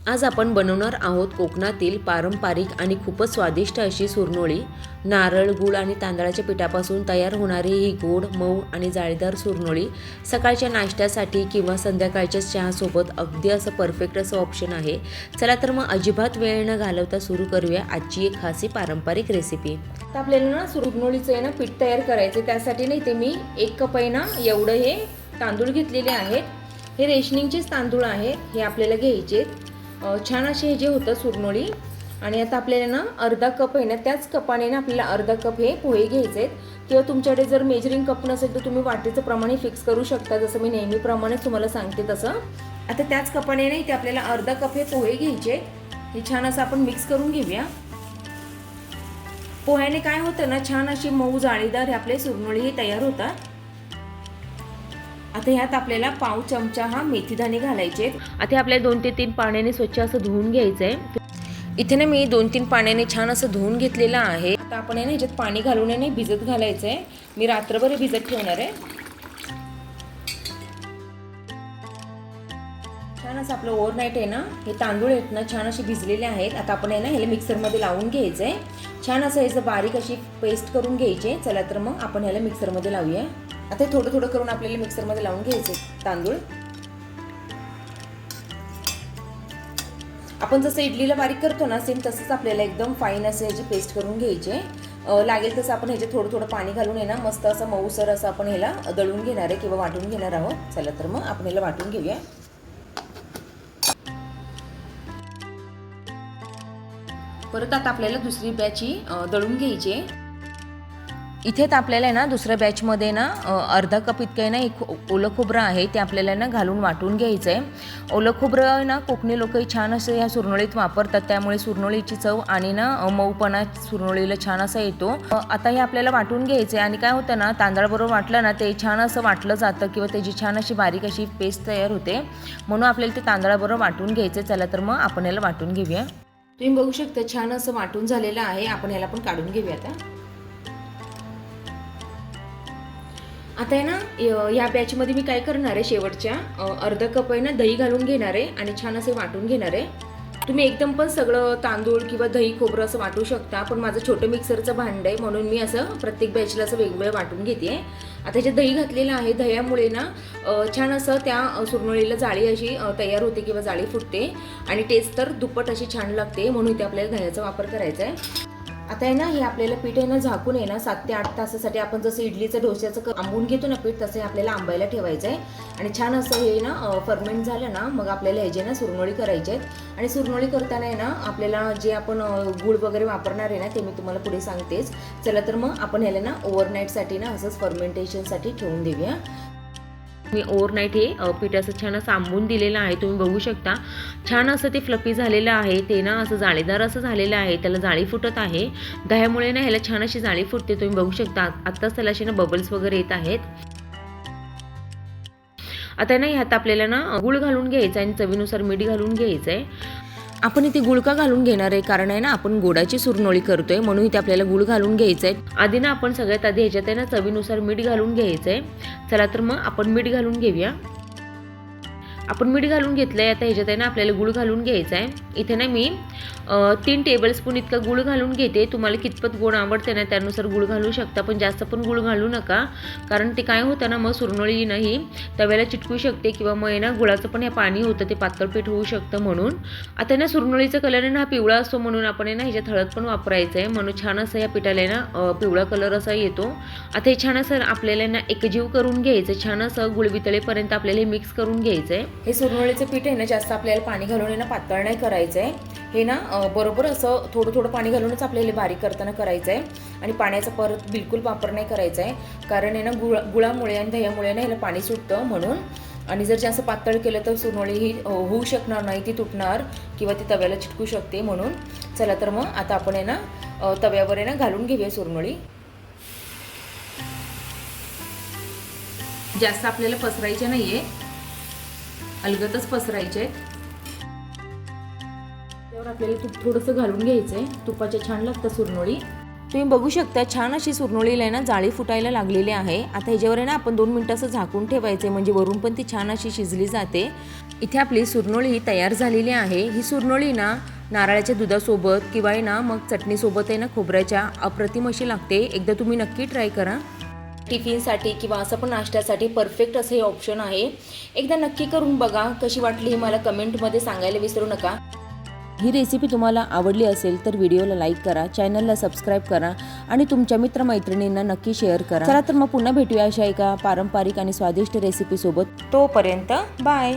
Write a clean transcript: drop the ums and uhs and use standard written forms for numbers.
आज आपण बनवणार आहोत कोकणातील पारंपरिक आणि खूपच स्वादिष्ट अशी सुरनोळी। नारळ, गूळ आणि तांदळाच्या पिठापासून तयार होणारी ही गोड, मऊ आणि जाळीदार सुरनोळी सकाळच्या नाश्त्यासाठी किंवा संध्याकाळच्या चहासोबत अगदी असं परफेक्ट असं ऑप्शन आहे। चला तर मग अजिबात वेळ न घालवता सुरू करूया आजची एक खासी पारंपरिक रेसिपी। आता आपल्याला ना सुरनोळीचं आहे ना पीठ तयार करायचं। त्यासाठी ना इथे मी 1 कप आहे ना एवढं हे तांदूळ घेतलेले आहेत। हे रेशनिंगचेच तांदूळ आहेत, हे आपल्याला घ्यायचे। छान असे हे जे होतं सुरनोळी। आणि आता आपल्याला ना अर्धा कप आहे ना त्याच कपाने ना आपल्याला अर्धा कप हे पोहे घ्यायचे आहेत, किंवा तुमच्याकडे जर मेजरिंग कप नसेल तर तुम्ही वाटीचं प्रमाण फिक्स करू शकता, जसं मी नेहमीप्रमाणेच तुम्हाला सांगते तसं। आता त्याच कपाने ना इथे आपल्याला अर्धा कप हे पोहे घ्यायचे। हे छान असं आपण मिक्स करून घेऊया। पोह्याने काय होतं ना, छान अशी मऊ जाळीदार हे आपले सुरनोळी हे तयार होतात। आता ह्यात आपल्याला पाव चमचा हा मेथीदाणे घालायचे। आता आपल्याला 2 ते 3 पाण्याने स्वच्छ असं धुवून घ्यायचंय। इथे ना मी 2-3 पाण्याने छान असं धुवून घेतलेलं आहे। आता आपण आहे ना ह्याच्यात पाणी घालून नाही भिजत घालायचंय। मी रात्रभर भिजत ठेवणार आहे। छान असं आपलं ओव्हरनाईट आहे ना हे तांदूळ आहेत ना छान असे भिजलेले आहेत। आता आपण आहे ना ह्याला मिक्सरमध्ये लावून घ्यायचंय। छान असं ह्याचं बारीक अशी पेस्ट करून घ्यायची। चला तर मग आपण ह्याला मिक्सरमध्ये लावूया। आता थोडं थोडं करून आपल्याला मिक्सरमध्ये लावून घ्यायचे तांदूळ। आपण जसं इडलीला बारीक करतो ना सेम तसंच आपल्याला एकदम फाईन असे ह्याची पेस्ट करून घ्यायचे। लागेल तसं आपण ह्याच्यात थोडं थोडं पाणी घालून आहे ना मस्त असं मऊसर असं आपण ह्याला दळून घेणार आहे किंवा वाटून घेणार आहोत। चला तर मग आपण ह्याला वाटून घेऊया। परत आता आपल्याला दुसरी बॅच ही दळून घ्यायची आहे। इथे तर आपल्याला आहे ना दुसऱ्या बॅचमध्ये ना अर्धा कप इतकं आहे ना एक ओलं खोबरं आहे ते आपल्याला ना घालून वाटून घ्यायचं आहे। ओलं खोबरं ना कोकणी लोकही छान असं ह्या सुरनोळीत वापरतात, त्यामुळे सुरनोळीची चव आणि ना मऊपणा सुरनोळीला छान असा येतो। आता हे आपल्याला वाटून घ्यायचं आहे। आणि काय होतं ना तांदळाबरोबर वाटलं ना ते छान असं वाटलं जातं किंवा त्याची छान अशी बारीक अशी पेस्ट तयार होते, म्हणून आपल्याला ते तांदळाबरोबर वाटून घ्यायचं। चला तर मग आपण याला वाटून घेऊया। तुम्ही बघू शकता छान असं वाटून झालेलं आहे। आपण याला पण काढून घेऊया। आता आहे ना या बॅचमध्ये मी काय करणार आहे, शेवटच्या अर्धा कप आहे ना दही घालून घेणार आहे आणि छान असे वाटून घेणार आहे। तुम्ही एकदम पण सगळं तांदूळ किंवा दही खोबरं असं वाटू शकता, पण माझं छोटं मिक्सरचं भांड आहे म्हणून मी असं प्रत्येक बॅचला असं वेगवेगळं वाटून घेते। आता ह्याच्यात दही घातलेलं आहे। दह्यामुळे ना छान असं त्या सुरनोळीला जाळी अशी तयार होते किंवा जाळी फुटते आणि टेस्ट तर दुप्पट अशी छान लागते, म्हणून इथे आपल्याला दह्याचा वापर करायचा आहे। आता आहे ना हे आपल्याला पीठ आहे ना झाकून आहे ना 7 ते 8 तासासाठी आपण जसं इडलीचं डोश्याचं आंबून घेतो ना पीठ तसं आपल्याला आंबायला ठेवायचं आहे। आणि छान असं हे ना फर्मेंट झालं ना मग आपल्याला ह्याचे ना सुरनोळी करायचे आहेत। आणि सुरनोळी करताना आहे ना आपल्याला जे आपण गूळ वगैरे वापरणार आहे ना ते मी तुम्हाला पुढे सांगतेच। चला तर मग आपण ह्याला ना ओव्हरनाईटसाठी ना असंच फर्मेंटेशनसाठी ठेवून देऊया। मी ओव्हरनाईट हे पीठ असं छान असं आंबून दिलेलं आहे, तुम्ही बघू शकता। छान असं ते फ्लफी झालेलं आहे, ते ना असं जाळीदार असं झालेलं आहे, त्याला जाळी फुटत आहे। दह्यामुळे ना ह्याला छान अशी जाळी फुटते, तुम्ही बघू शकता। आत्ताच त्याला अशी ना बबल्स वगैरे येत आहेत। आता ना ह्यात आपल्याला ना गूळ घालून घ्यायचं आणि चवीनुसार मीठ घालून घ्यायचं आहे। आपण इथे गुळ का घालून घेणार आहे, कारण आहे ना आपण गोडाची सुरनोळी करतोय म्हणून इथे आपल्याला गूळ घालून घ्यायचं आहे। आधी ना आपण सगळ्यात आधी ह्याच्यात आहे ना चवीनुसार मीठ घालून घ्यायचं आहे। चला तर मग आपण मीठ घालून घेऊया। आपण मीठ घालून घेतलंय। आता ह्याच्यात आहे ना आपल्याला गूळ घालून घ्यायचा आहे। इथे ना मी 3 टेबलस्पून इतका गूळ घालून घेते। तुम्हाला कितपत गोड आवडते ना त्यानुसार गूळ घालू शकता, पण जास्त पण गूळ घालू नका, कारण ते काय होतं ना मग सुरनोळी नाही तव्याला चिटकू शकते किंवा मग ना गुळाचं पण हे पाणी होतं ते पातळ पीठ होऊ शकतं म्हणून। आता ना सुरनोळीचा कलर आहे ना हा पिवळा असतो, म्हणून आपण आहे ना ह्याच्यात हळद पण वापरायचं आहे, म्हणून छान असं या पिठाला ना पिवळा कलर असा येतो। आता हे छान असं आपल्याला ना एकजीव करून घ्यायचं। छान असं गुळ वितळेपर्यंत आपल्याला हे मिक्स करून घ्यायचं आहे। हे सुरनोळीचं पीठ आहे ना जास्त आपल्याला पाणी घालून आहे ना पातळ नाही करायचं आहे। हे ना बरोबर असं थोडं थोडं पाणी घालूनच आपल्याला बारीक करताना करायचं आहे। आणि पाण्याचा परत बिलकुल वापर नाही करायचा आहे, कारण आहे ना गुळामुळे आणि दह्यामुळे ना ह्याला पाणी सुटतं म्हणून। आणि जर जास्त पातळ केलं तर सुरनोळी ही होऊ शकणार नाही, ती तुटणार किंवा ती तव्याला चिटकू शकते म्हणून। चला तर मग आता आपण आहे ना तव्यावर आहे ना घालून घेऊया सुरनोळी। जास्त आपल्याला पसरायचे नाहीये, अलगतच पसरायचे। त्यावर आपल्याला तूप थोडंसं घालून घ्यायचंय, तुपाच्या छान लागतं सुरनोळी। तुम्ही बघू शकता छान अशी सुरनोळीला आहे ना जाळी फुटायला लागलेली आहे. आता ह्याच्यावर आहे ना आपण 2 मिनिटं असं झाकून ठेवायचं आहे, म्हणजे वरून पण ती छान अशी शिजली जाते. इथे आपली सुरनोळी ही तयार झालेली आहे. ही सुरनोळी ना नारळाच्या दुधासोबत किंवा आहे ना मग चटणीसोबत आहे ना खोबऱ्याच्या अप्रतिम अशी लागते. एकदा तुम्ही नक्की ट्राय करा. टिफिनसाठी किंवा असं पण नाश्त्यासाठी परफेक्ट असं हे ऑप्शन आहे. एकदा नक्की करून बघा. कशी वाटली हे मला कमेंटमध्ये सांगायला विसरू नका. ही रेसिपी तुम्हाला आवडली असेल तर व्हिडिओला लाईक करा, चॅनलला सबस्क्राईब करा आणि तुमच्या मित्रमैत्रिणींना नक्की शेअर करा. चला तर मग पुन्हा भेटूया अशा एका पारंपरिक आणि स्वादिष्ट रेसिपीसोबत. तोपर्यंत बाय.